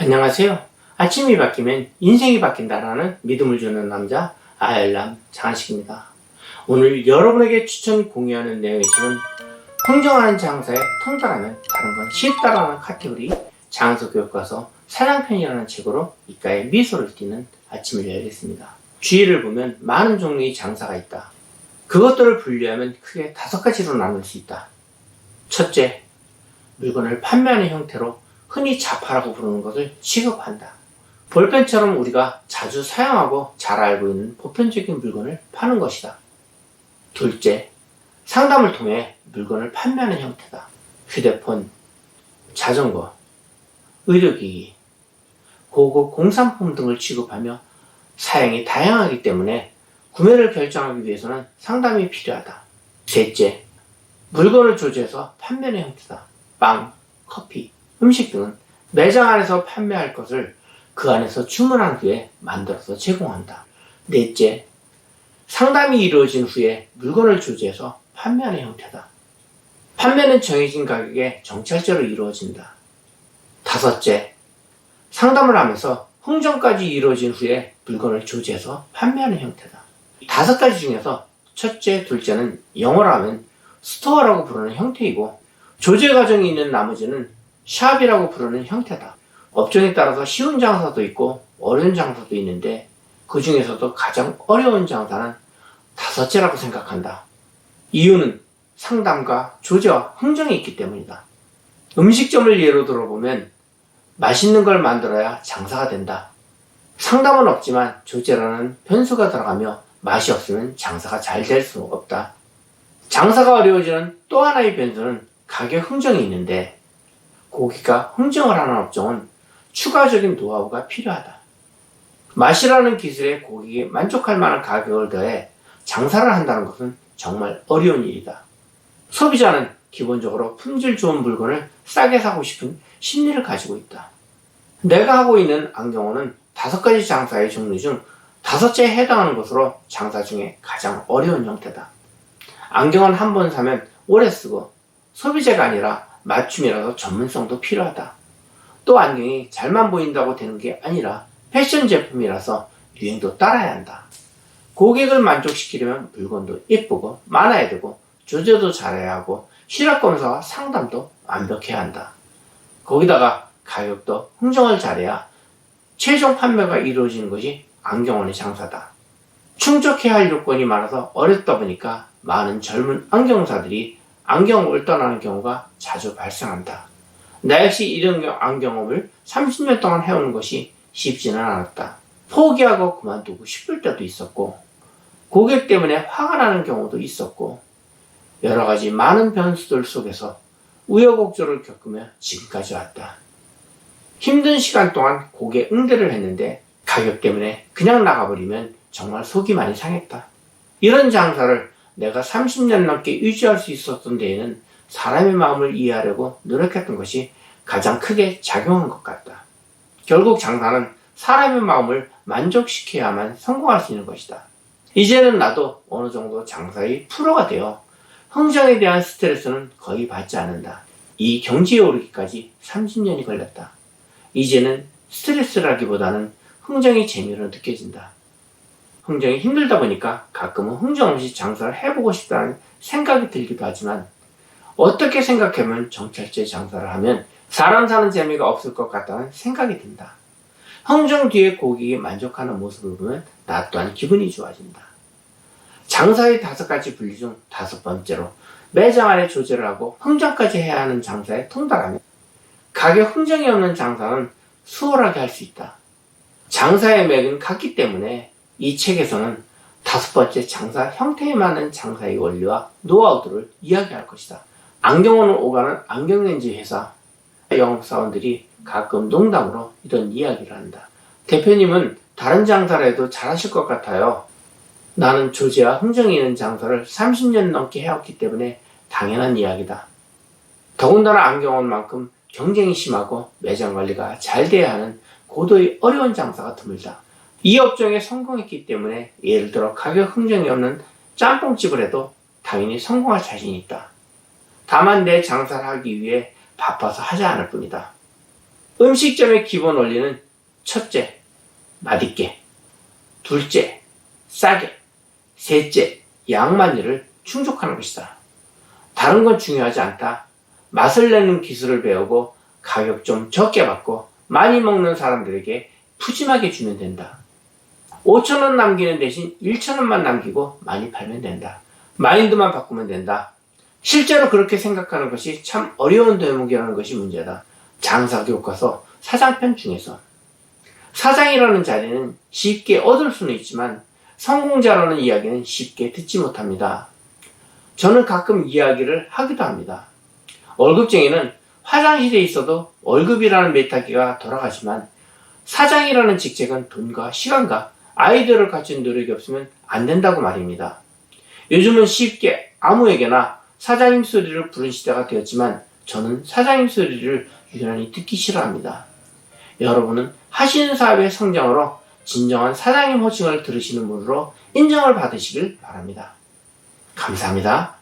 안녕하세요. 아침이 바뀌면 인생이 바뀐다라는 믿음을 주는 남자 아열람 장한식입니다. 오늘 여러분에게 추천 공유하는 내용이지만 흥정하는 장사에 통달하면 다른 건 쉽다라는 카테고리 장서교육과서 사랑편이라는 책으로 이가에 미소를 띠는 아침을 열겠습니다. 주위를 보면 많은 종류의 장사가 있다. 그것들을 분류하면 크게 5가지로 나눌 수 있다. 첫째, 물건을 판매하는 형태로 흔히 자파라고 부르는 것을 취급한다. 볼펜처럼 우리가 자주 사용하고 잘 알고 있는 보편적인 물건을 파는 것이다. 둘째, 상담을 통해 물건을 판매하는 형태다. 휴대폰, 자전거, 의료기기, 고급 공산품 등을 취급하며 사양이 다양하기 때문에 구매를 결정하기 위해서는 상담이 필요하다. 셋째, 물건을 조제해서 판매하는 형태다. 빵, 커피, 음식 등은 매장 안에서 판매할 것을 그 안에서 주문한 후에 만들어서 제공한다. 넷째, 상담이 이루어진 후에 물건을 조제해서 판매하는 형태다. 판매는 정해진 가격에 정찰제로 이루어진다. 다섯째, 상담을 하면서 흥정까지 이루어진 후에 물건을 조제해서 판매하는 형태다. 5가지 중에서 첫째, 둘째는 영어로 하면 스토어라고 부르는 형태이고 조제 과정이 있는 나머지는 샵이라고 부르는 형태다. 업종에 따라서 쉬운 장사도 있고 어려운 장사도 있는데 그 중에서도 가장 어려운 장사는 5째라고 생각한다. 이유는 상담과 조제와 흥정이 있기 때문이다. 음식점을 예로 들어보면 맛있는 걸 만들어야 장사가 된다. 상담은 없지만 조제라는 변수가 들어가며 맛이 없으면 장사가 잘 될 수 없다. 장사가 어려워지는 또 하나의 변수는 가격 흥정이 있는데 고객가 흥정을 하는 업종은 추가적인 노하우가 필요하다. 맛이라는 기술에 고객이 만족할 만한 가격을 더해 장사를 한다는 것은 정말 어려운 일이다. 소비자는 기본적으로 품질 좋은 물건을 싸게 사고 싶은 심리를 가지고 있다. 내가 하고 있는 안경호는 5가지 장사의 종류 중 5째에 해당하는 것으로 장사 중에 가장 어려운 형태다. 안경은 한 번 사면 오래 쓰고 소비재가 아니라 맞춤이라서 전문성도 필요하다. 또 안경이 잘만 보인다고 되는 게 아니라 패션 제품이라서 유행도 따라야 한다. 고객을 만족시키려면 물건도 예쁘고 많아야 되고 조제도 잘해야 하고 시력 검사와 상담도 완벽해야 한다. 거기다가 가격도 흥정을 잘해야 최종 판매가 이루어지는 것이 안경원의 장사다. 충족해야 할 요건이 많아서 어렵다 보니까 많은 젊은 안경사들이 안경업을 떠나는 경우가 자주 발생한다. 나 역시 이런 안경업을 30년 동안 해오는 것이 쉽지는 않았다. 포기하고 그만두고 싶을 때도 있었고 고객 때문에 화가 나는 경우도 있었고 여러 가지 많은 변수들 속에서 우여곡절을 겪으며 지금까지 왔다. 힘든 시간 동안 고객 응대를 했는데 가격 때문에 그냥 나가버리면 정말 속이 많이 상했다. 이런 장사를 내가 30년 넘게 유지할 수 있었던 데에는 사람의 마음을 이해하려고 노력했던 것이 가장 크게 작용한 것 같다. 결국 장사는 사람의 마음을 만족시켜야만 성공할 수 있는 것이다. 이제는 나도 어느 정도 장사의 프로가 되어 흥정에 대한 스트레스는 거의 받지 않는다. 이 경지에 오르기까지 30년이 걸렸다. 이제는 스트레스라기보다는 흥정이 재미로 느껴진다. 흥정이 힘들다 보니까 가끔은 흥정 없이 장사를 해보고 싶다는 생각이 들기도 하지만 어떻게 생각하면 정찰제 장사를 하면 사람 사는 재미가 없을 것 같다는 생각이 든다. 흥정 뒤에 고객이 만족하는 모습을 보면 나 또한 기분이 좋아진다. 장사의 5가지 분류 중 5번째로 매장 안에 조제를 하고 흥정까지 해야 하는 장사에 통달하면 가격 흥정이 없는 장사는 수월하게 할 수 있다. 장사의 맥은 같기 때문에 이 책에서는 5번째 장사 형태에 맞는 장사의 원리와 노하우들을 이야기할 것이다. 안경원을 오가는 안경렌즈 회사 영업사원들이 가끔 농담으로 이런 이야기를 한다. 대표님은 다른 장사를 해도 잘하실 것 같아요. 나는 조제와 흥정이 있는 장사를 30년 넘게 해왔기 때문에 당연한 이야기다. 더군다나 안경원만큼 경쟁이 심하고 매장 관리가 잘 돼야 하는 고도의 어려운 장사가 드물다. 이 업종에 성공했기 때문에 예를 들어 가격 흥정이 없는 짬뽕집을 해도 당연히 성공할 자신이 있다. 다만 내 장사를 하기 위해 바빠서 하지 않을 뿐이다. 음식점의 기본 원리는 첫째, 맛있게, 둘째, 싸게, 셋째, 양 많이를 충족하는 것이다. 다른 건 중요하지 않다. 맛을 내는 기술을 배우고 가격 좀 적게 받고 많이 먹는 사람들에게 푸짐하게 주면 된다. 5,000원 남기는 대신 1,000원만 남기고 많이 팔면 된다. 마인드만 바꾸면 된다. 실제로 그렇게 생각하는 것이 참 어려운 대목이라는 것이 문제다. 장사교과서 사장편 중에서 사장이라는 자리는 쉽게 얻을 수는 있지만 성공자라는 이야기는 쉽게 듣지 못합니다. 저는 가끔 이야기를 하기도 합니다. 월급쟁이는 화장실에 있어도 월급이라는 메타기가 돌아가지만 사장이라는 직책은 돈과 시간과 아이디어를 갖춘 노력이 없으면 안 된다고 말입니다. 요즘은 쉽게 아무에게나 사장님 소리를 부른 시대가 되었지만 저는 사장님 소리를 유난히 듣기 싫어합니다. 여러분은 하시는 사업의 성장으로 진정한 사장님 호칭을 들으시는 분으로 인정을 받으시길 바랍니다. 감사합니다.